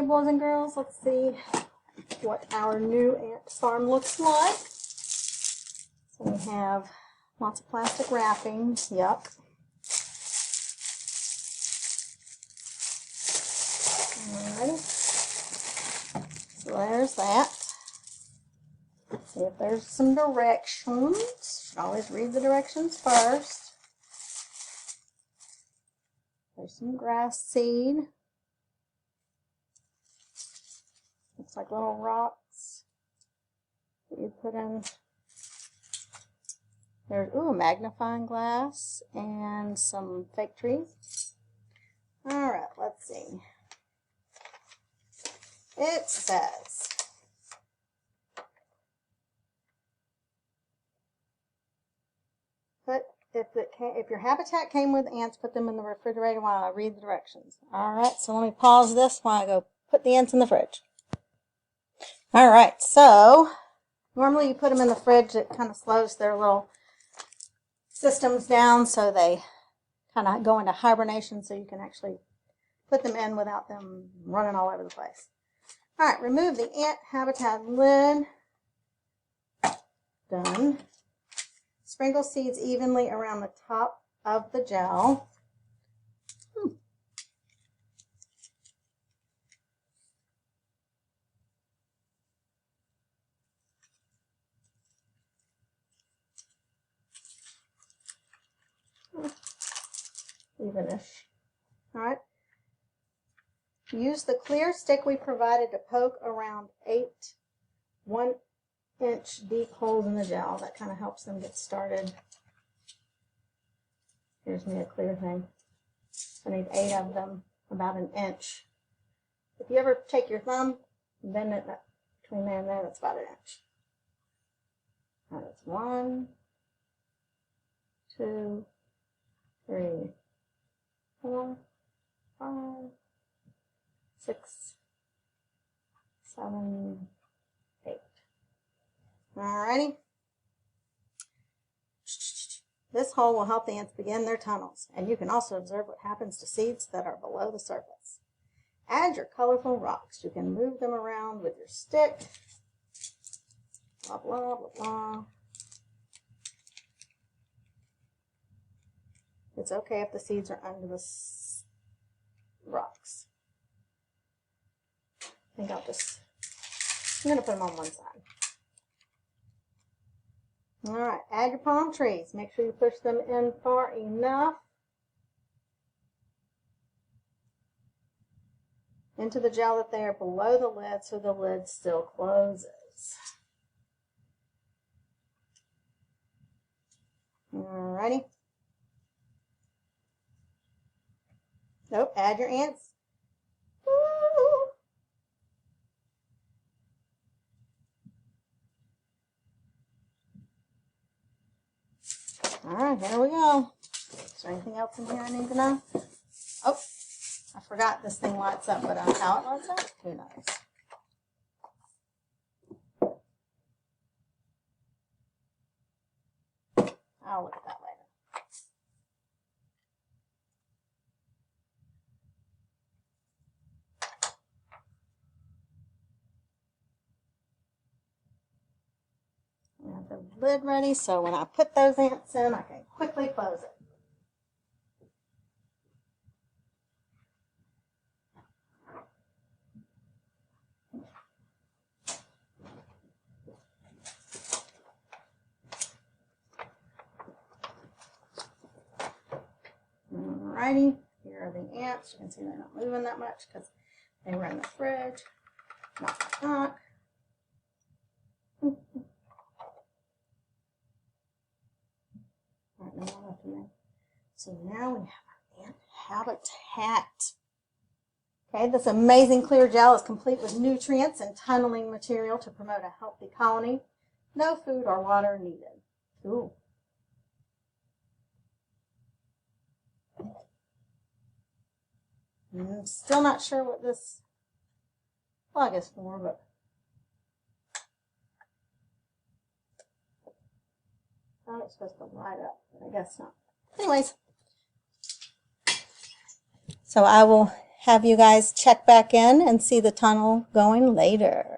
boys and girls, let's see what our new ant farm looks like. So we have lots of plastic wrapping. Yuck. Alrighty. So there's that. Let's see if there's some directions. Should always read the directions first. There's some grass seed. Looks like little rocks that you put in. There's, ooh, a magnifying glass and some fake trees. Alright, let's see. It says, if your habitat came with ants, put them in the refrigerator while I read the directions. Alright, so let me pause this while I go put the ants in the fridge. Alright, so normally you put them in the fridge, it kind of slows their little systems down so they kind of go into hibernation so you can actually put them in without them running all over the place. Alright, remove the ant habitat lid. Done. Sprinkle seeds evenly around the top of the gel. Evenish. Alright. Use the clear stick we provided to poke around 8 1-inch deep holes in the gel. That kind of helps them get started. Here's me a clear thing. I need 8 of them, about 1 inch. If you ever take your thumb and bend it between there and there, that's about 1 inch. Now that's 1, 2, 3, 4, 5, 6, 7, 8. Alrighty. This hole will help the ants begin their tunnels, and you can also observe what happens to seeds that are below the surface. Add your colorful rocks. You can move them around with your stick. Blah, blah, blah, blah. It's okay if the seeds are under the rocks. I think I'm going to put them on one side. Alright, add your palm trees. Make sure you push them in far enough into the gel that they are below the lid so the lid still closes. Alrighty. Nope, add your ants. Woo! Alright, here we go. Is there anything else in here I need to know? Oh, I forgot this thing lights up, but how it lights up? Who knows? I'll look at that later. I have the lid ready, so when I put those ants in, I can quickly close it. Alrighty, here are the ants. You can see they're not moving that much because they were in the fridge. Knock, knock. Alright, no more left in there. So now we have our ant habitat. Okay, this amazing clear gel is complete with nutrients and tunneling material to promote a healthy colony. No food or water needed. Ooh. I'm still not sure what this plug is for, but I thought it was supposed to light up, but I guess not. Anyways, so I will have you guys check back in and see the tunnel going later.